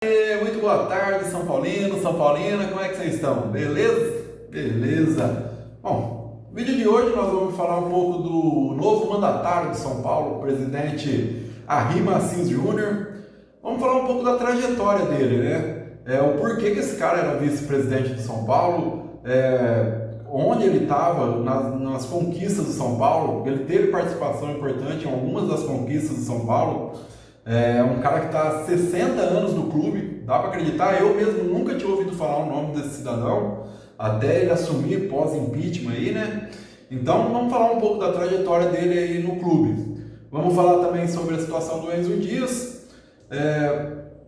Muito boa tarde, São Paulino, São Paulina, como é que vocês estão? Beleza? Beleza. Bom, no vídeo de hoje nós vamos falar um pouco do novo mandatário de São Paulo, o presidente Arrim Assis Júnior. Vamos falar um pouco da trajetória dele, né? O porquê que esse cara era vice-presidente de São Paulo, onde ele estava nas conquistas de São Paulo. Ele teve participação importante em algumas das conquistas de São Paulo. É um cara que está há 60 anos no clube, dá para acreditar. Eu mesmo nunca tinha ouvido falar o nome desse cidadão, até ele assumir pós-impeachment aí, né? Então vamos falar um pouco da trajetória dele aí no clube. Vamos falar também sobre a situação do Enzo Dias.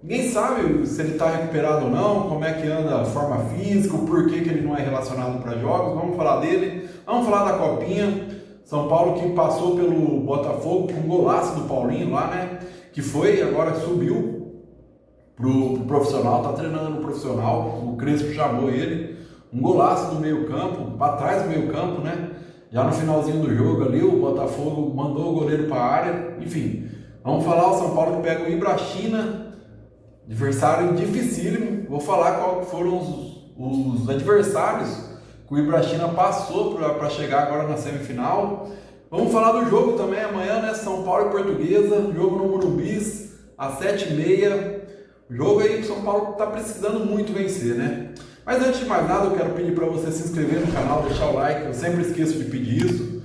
Ninguém sabe se ele está recuperado ou não, como é que anda a forma física, o porquê que ele não é relacionado para jogos. Vamos falar dele, vamos falar da Copinha. São Paulo que passou pelo Botafogo com um golaço do Paulinho lá, né? Que foi, agora subiu pro profissional, tá treinando no profissional, o Crespo chamou ele, um golaço do meio campo, para trás do meio campo, né? Já no finalzinho do jogo ali, o Botafogo mandou o goleiro para a área. Enfim, vamos falar o São Paulo que pega o Ibrachina, adversário dificílimo. Vou falar qual foram os adversários que o Ibrachina passou para chegar agora na semifinal. Vamos falar do jogo também amanhã, né? São Paulo e Portuguesa, jogo no Morumbi, às 7h30. Jogo aí que o São Paulo está precisando muito vencer, né? Mas antes de mais nada, eu quero pedir para você se inscrever no canal, deixar o like. Eu sempre esqueço de pedir isso.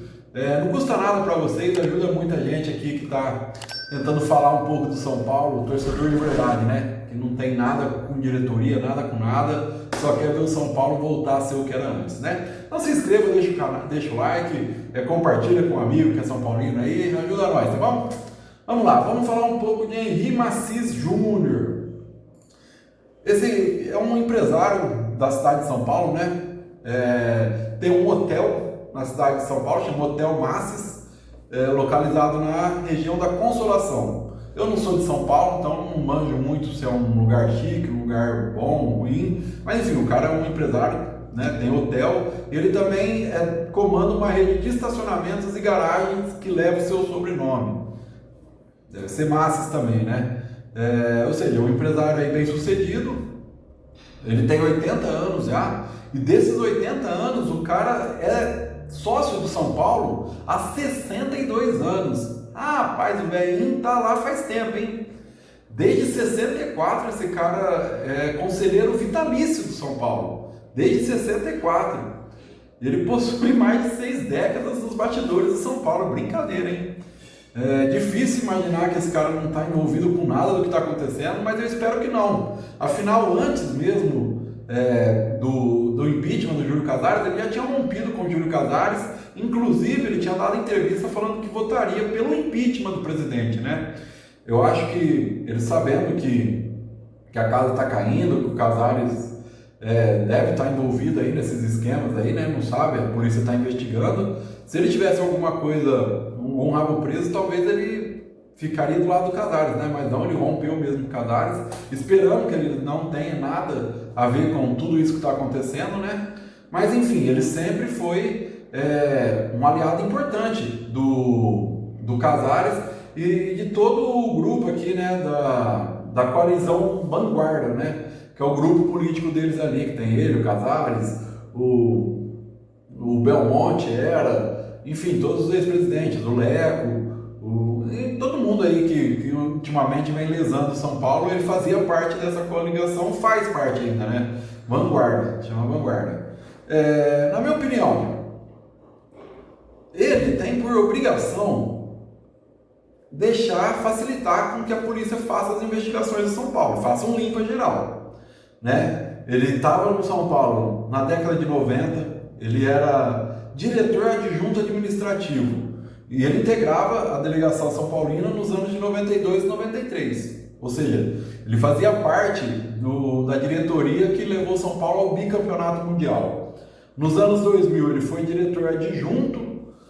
Não custa nada para vocês, ajuda muita gente aqui que está tentando falar um pouco do São Paulo, torcedor de verdade, né? Que não tem nada com diretoria, nada com nada, só quer ver o São Paulo voltar a ser o que era antes, né? Então se inscreva, deixa o canal, deixa o like, compartilha com um amigo que é São Paulino aí, ajuda nós, tá bom? Vamos lá, vamos falar um pouco de Arrim Assis Júnior. Esse é um empresário da cidade de São Paulo, né? Tem um hotel na cidade de São Paulo, chama Hotel Massis, localizado na região da Consolação. Eu não sou de São Paulo, então não manjo muito se é um lugar chique, um lugar bom, ruim, mas enfim, o cara é um empresário, né? Tem hotel, e ele também comanda uma rede de estacionamentos e garagens que leva o seu sobrenome. Deve ser Massis também, né? Ou seja, um empresário aí bem sucedido. Ele tem 80 anos já, e desses 80 anos o cara é sócio do São Paulo há 62 anos. Rapaz, o velhinho tá lá faz tempo, hein? Desde 64 esse cara é conselheiro vitalício do São Paulo. Desde 64. Ele possui mais de 6 décadas nos bastidores do São Paulo. Brincadeira, hein? É difícil imaginar que esse cara não está envolvido com nada do que está acontecendo, mas eu espero que não. Afinal, antes mesmo do impeachment do Júlio Casares, ele já tinha rompido com o Júlio Casares. Inclusive, ele tinha dado entrevista falando que votaria pelo impeachment do presidente, né? Eu acho que ele, sabendo que a casa está caindo, que o Casares deve estar envolvido aí nesses esquemas aí, né? Não sabe, a polícia está investigando. Se ele tivesse alguma coisa, um rabo preso, talvez ele ficaria do lado do Casares, né? Mas não, ele rompeu mesmo com o Casares, esperando que ele não tenha nada a ver com tudo isso que está acontecendo, né? Mas enfim, ele sempre foi um aliado importante do Casares e de todo o grupo aqui, né? Da coalizão Vanguarda, né? Que é o grupo político deles ali, que tem ele, o Casares, o Belmonte enfim, todos os ex-presidentes, o Leco, e todo mundo aí que ultimamente vem lesando São Paulo. Ele fazia parte dessa coligação, faz parte ainda, né? Vanguarda, chama Vanguarda. Na minha opinião, ele tem por obrigação facilitar com que a polícia faça as investigações de São Paulo, faça um limpa geral, né? Ele estava no São Paulo na década de 90, ele era diretor adjunto administrativo e ele integrava a delegação São Paulina nos anos de 92 e 93, ou seja, ele fazia parte da diretoria que levou São Paulo ao bicampeonato mundial. Nos anos 2000 ele foi diretor adjunto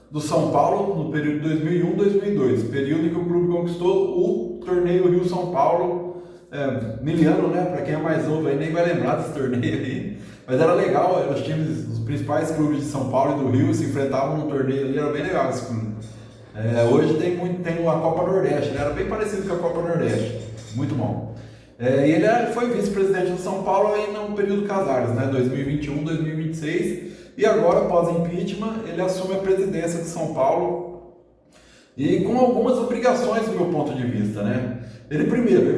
do São Paulo no período 2001-2002, período em que o clube conquistou o torneio Rio-São Paulo, miliano, né? Para quem é mais novo aí nem vai lembrar desse torneio aí, mas era legal, eram os principais clubes de São Paulo e do Rio se enfrentavam no torneio ali, era bem legal esse clube. Hoje tem a Copa Nordeste, né? Era bem parecido com a Copa Nordeste, muito bom. E ele foi vice-presidente do São Paulo aí no período Casares, né, 2021, 2026, e agora, após impeachment, ele assume a presidência de São Paulo e com algumas obrigações do meu ponto de vista, né? Ele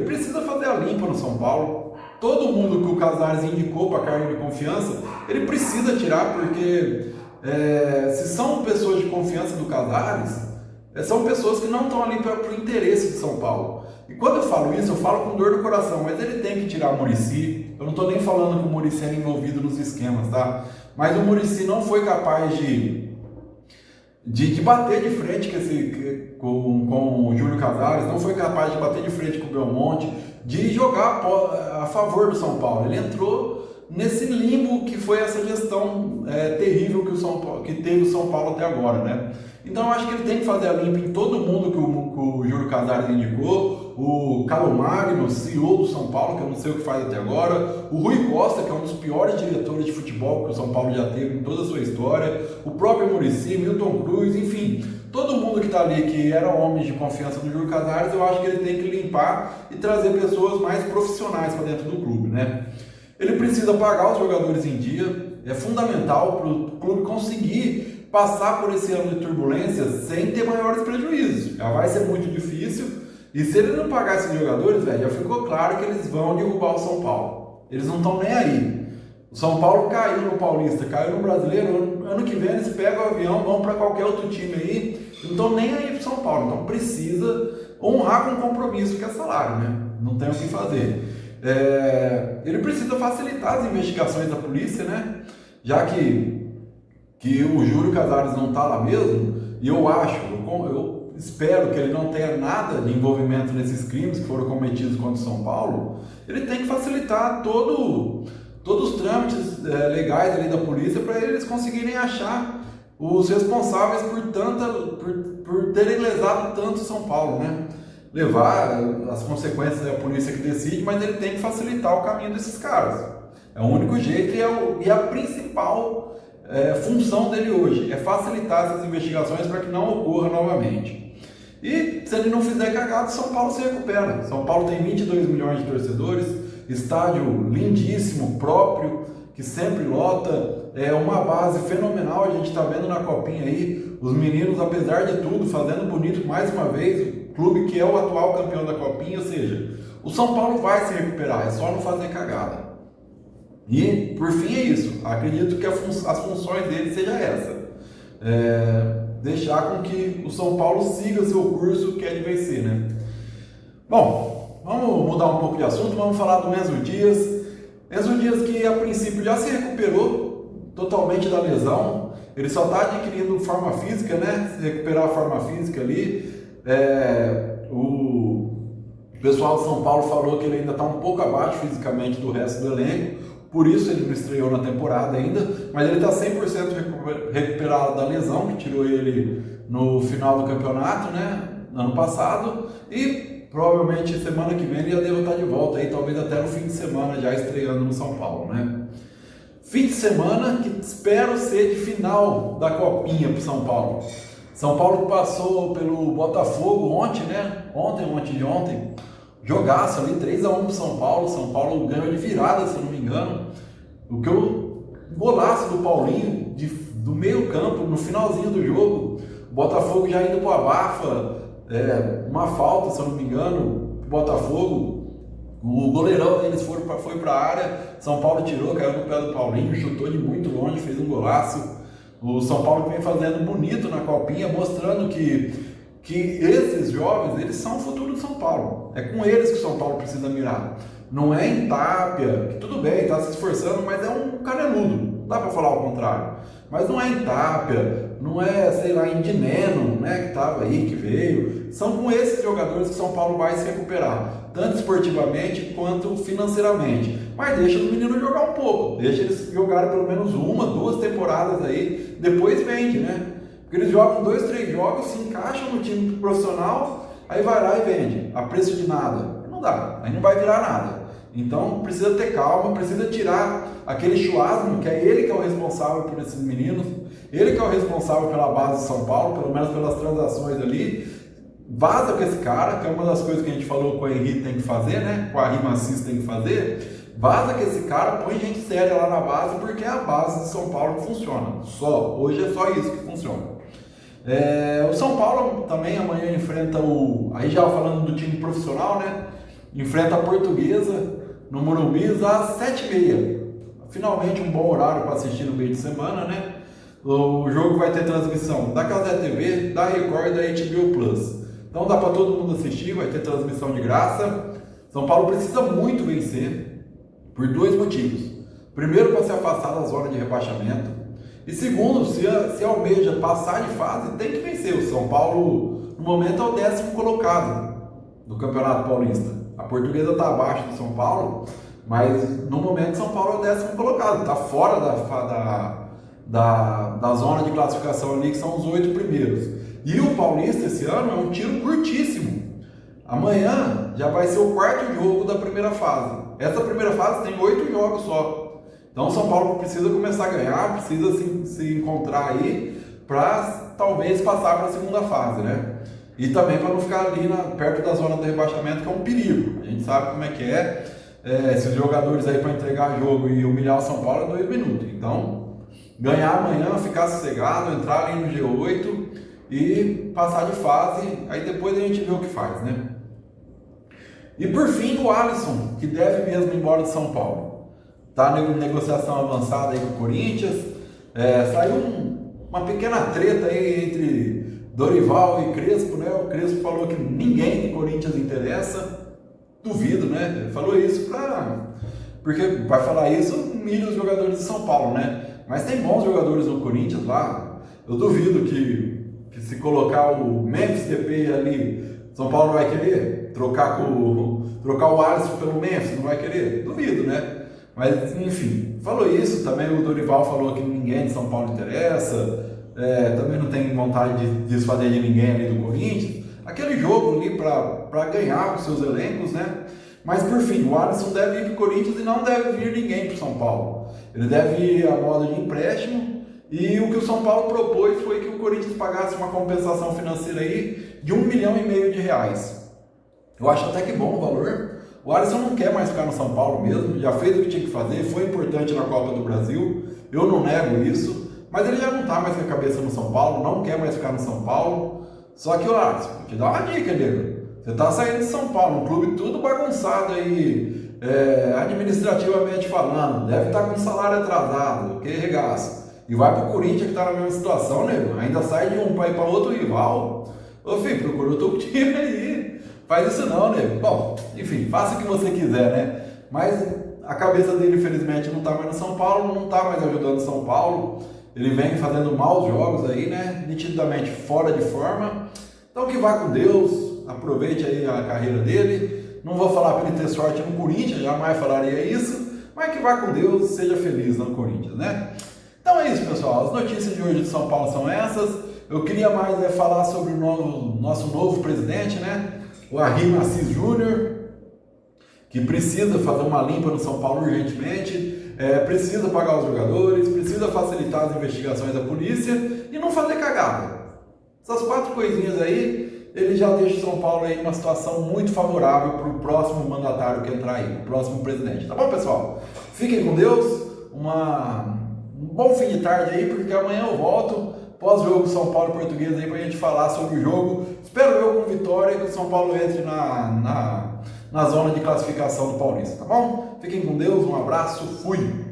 precisa fazer a limpa no São Paulo. Todo mundo que o Casares indicou para cargo de confiança, ele precisa tirar, porque se são pessoas de confiança do Casares, são pessoas que não estão ali para o interesse de São Paulo. E quando eu falo isso, eu falo com dor no coração, mas ele tem que tirar o Muricy. Eu não estou nem falando que o Muricy era envolvido nos esquemas, tá? Mas o Muricy não foi capaz de bater de frente com o Júlio Casares, não foi capaz de bater de frente com o Belmonte, de jogar a favor do São Paulo. Ele entrou nesse limbo que foi essa gestão terrível que teve o São Paulo até agora, né? Então eu acho que ele tem que fazer a limpa em todo mundo que o Júlio Casares indicou, o Carlos Magno, CEO do São Paulo, que eu não sei o que faz até agora, o Rui Costa, que é um dos piores diretores de futebol que o São Paulo já teve em toda a sua história, o próprio Muricy, Milton Cruz, enfim, todo mundo que está ali, que era homem de confiança do Júlio Casares, eu acho que ele tem que limpar e trazer pessoas mais profissionais para dentro do clube, né? Ele precisa pagar os jogadores em dia, é fundamental para o clube conseguir passar por esse ano de turbulência sem ter maiores prejuízos. Já vai ser muito difícil, e se ele não pagar esses jogadores, velho, já ficou claro que eles vão derrubar o São Paulo. Eles não estão nem aí. O São Paulo caiu no Paulista, caiu no Brasileiro, ano que vem eles pegam o avião, vão para qualquer outro time aí, não estão nem aí pro São Paulo. Então precisa honrar com compromisso, que é salário, né? Não tem o que fazer. Ele precisa facilitar as investigações da polícia, né? Já que o Júlio Casares não está lá mesmo, e eu espero que ele não tenha nada de envolvimento nesses crimes que foram cometidos contra o São Paulo, ele tem que facilitar todos os trâmites legais ali da polícia para eles conseguirem achar os responsáveis por terem lesado tanto o São Paulo, né? Levar as consequências da polícia que decide, mas ele tem que facilitar o caminho desses caras. É o único jeito e a principal função dele hoje é facilitar essas investigações para que não ocorra novamente. E se ele não fizer cagada, São Paulo se recupera. São Paulo tem 22 milhões de torcedores, estádio lindíssimo, próprio, que sempre lota, é uma base fenomenal. A gente está vendo na Copinha aí, os meninos, apesar de tudo, fazendo bonito mais uma vez, o clube que é o atual campeão da Copinha, ou seja, o São Paulo vai se recuperar, é só não fazer cagada. E, por fim, é isso. Acredito que as funções dele seja essa. Deixar com que o São Paulo siga seu curso, que é de vencer, né? Bom, vamos mudar um pouco de assunto, vamos falar do Enzo Dias. Enzo Dias, que a princípio já se recuperou totalmente da lesão, ele só está adquirindo forma física, né? Se recuperar a forma física ali. O pessoal de São Paulo falou que ele ainda está um pouco abaixo fisicamente do resto do elenco. Por isso ele não estreou na temporada ainda, mas ele está 100% recuperado da lesão, que tirou ele no final do campeonato, né, ano passado, e provavelmente semana que vem ele já deve estar de volta, aí, talvez até no fim de semana, já estreando no São Paulo, né. Fim de semana que espero ser de final da Copinha para São Paulo. São Paulo passou pelo Botafogo ontem, né, ontem, jogaço ali, 3-1 pro São Paulo ganhou de virada, se eu não me engano. O golaço do Paulinho, do meio campo, no finalzinho do jogo, o Botafogo já indo pro abafa, uma falta, se eu não me engano, pro Botafogo, o goleirão deles foi pra área, São Paulo tirou, caiu no pé do Paulinho, chutou de muito longe, fez um golaço. O São Paulo vem fazendo bonito na Copinha, mostrando que esses jovens, eles são o futuro do São Paulo. É com eles que o São Paulo precisa mirar. Não é em Tapia, que tudo bem, está se esforçando, mas é um caneludo. Não dá para falar o contrário. Mas não é em Tapia, não é, sei lá, em Dineno, né, que estava aí, que veio. São com esses jogadores que o São Paulo vai se recuperar, tanto esportivamente quanto financeiramente. Mas deixa os meninos jogar um pouco, deixa eles jogarem pelo menos 1-2 temporadas aí, depois vende, né? Porque eles jogam 2-3 jogos, se encaixam no time profissional, aí vai lá e vende, a preço de nada. Não dá, aí não vai virar nada. Então precisa ter calma, precisa tirar aquele chuasmo, que é ele que é o responsável por esses meninos, ele que é o responsável pela base de São Paulo, pelo menos pelas transações ali. vaza com esse cara, que é uma das coisas que a gente falou que o Henrique tem que fazer, né? Que o Arrim Assis tem que fazer. Vaza com esse cara, põe gente séria lá na base, porque é a base de São Paulo que funciona. Hoje é só isso que funciona. O São Paulo também amanhã enfrenta aí já falando do time profissional, né? Enfrenta a Portuguesa no Morumbi às 7h30. Finalmente um bom horário para assistir no meio de semana, né? O jogo vai ter transmissão da Cazé TV, da Record e da HBO Plus. Então dá para todo mundo assistir, vai ter transmissão de graça. São Paulo precisa muito vencer por 2 motivos. Primeiro, para se afastar da zona de rebaixamento. E segundo, se almeja passar de fase, tem que vencer. O São Paulo, no momento, é o 10º colocado do Campeonato Paulista. A Portuguesa está abaixo do São Paulo, mas no momento São Paulo é o 10º colocado. Está fora da zona de classificação ali, que são os 8 primeiros. E o Paulista esse ano é um tiro curtíssimo. Amanhã já vai ser o 4º jogo da primeira fase. Essa primeira fase tem 8 jogos só. Então o São Paulo precisa começar a ganhar, precisa se encontrar aí para talvez passar para a segunda fase, né? E também para não ficar ali perto da zona do rebaixamento, que é um perigo. A gente sabe como é que é. Esses jogadores aí para entregar jogo e humilhar o São Paulo é 2 minutos. Então, ganhar amanhã, ficar sossegado, entrar ali no G8 e passar de fase, aí depois a gente vê o que faz, né? E por fim, o Alisson, que deve mesmo ir embora de São Paulo. Está em negociação avançada aí com o Corinthians. Saiu uma pequena treta aí entre Dorival e Crespo, né? O Crespo falou que ninguém do Corinthians interessa. Duvido, né? Ele falou isso porque vai falar isso, humilha os jogadores de São Paulo, né? Mas tem bons jogadores no Corinthians lá. Eu duvido que se colocar o Memphis Depay ali, São Paulo não vai querer trocar o Alisson pelo Memphis, não vai querer? Duvido, né? Mas, enfim, falou isso. Também o Dorival falou que ninguém de São Paulo interessa. Também não tem vontade de desfazer de ninguém ali do Corinthians. Aquele jogo ali para ganhar os seus elencos, né? Mas, por fim, o Alisson deve ir para o Corinthians e não deve vir ninguém para o São Paulo. Ele deve ir a modo de empréstimo. E o que o São Paulo propôs foi que o Corinthians pagasse uma compensação financeira aí de R$1,5 milhão de reais. Eu acho até que bom o valor. O Alisson não quer mais ficar no São Paulo mesmo, já fez o que tinha que fazer, foi importante na Copa do Brasil, eu não nego isso, mas ele já não está mais com a cabeça no São Paulo, não quer mais ficar no São Paulo. Só que o Alisson, vou te dar uma dica, nego. Você está saindo de São Paulo, um clube tudo bagunçado aí, administrativamente falando, deve estar com salário atrasado, que regaço. E vai pro Corinthians, que tá na mesma situação, nego. Ainda sai de um para ir para outro rival. Ô filho, procura outro time aí. Faz isso não, nego. Bom, enfim, faça o que você quiser, né? Mas a cabeça dele, infelizmente, não tá mais no São Paulo, não tá mais ajudando o São Paulo. Ele vem fazendo maus jogos aí, né? Nitidamente fora de forma. Então que vá com Deus, aproveite aí a carreira dele. Não vou falar para ele ter sorte no Corinthians, jamais falaria isso. Mas que vá com Deus, seja feliz no Corinthians, né? Então é isso, pessoal. As notícias de hoje de São Paulo são essas. Eu queria mais falar sobre o nosso novo presidente, né? O Arrim Assis Júnior, que precisa fazer uma limpa no São Paulo urgentemente, precisa pagar os jogadores, precisa facilitar as investigações da polícia e não fazer cagada. Essas 4 coisinhas aí, ele já deixa o São Paulo aí em uma situação muito favorável para o próximo mandatário que entrar aí, o próximo presidente. Tá bom, pessoal? Fiquem com Deus. Um bom fim de tarde aí, porque amanhã eu volto pós-jogo São Paulo e Portuguesa aí pra gente falar sobre o jogo. Espero eu com vitória, que o São Paulo entre na zona de classificação do Paulista, tá bom? Fiquem com Deus, um abraço, fui!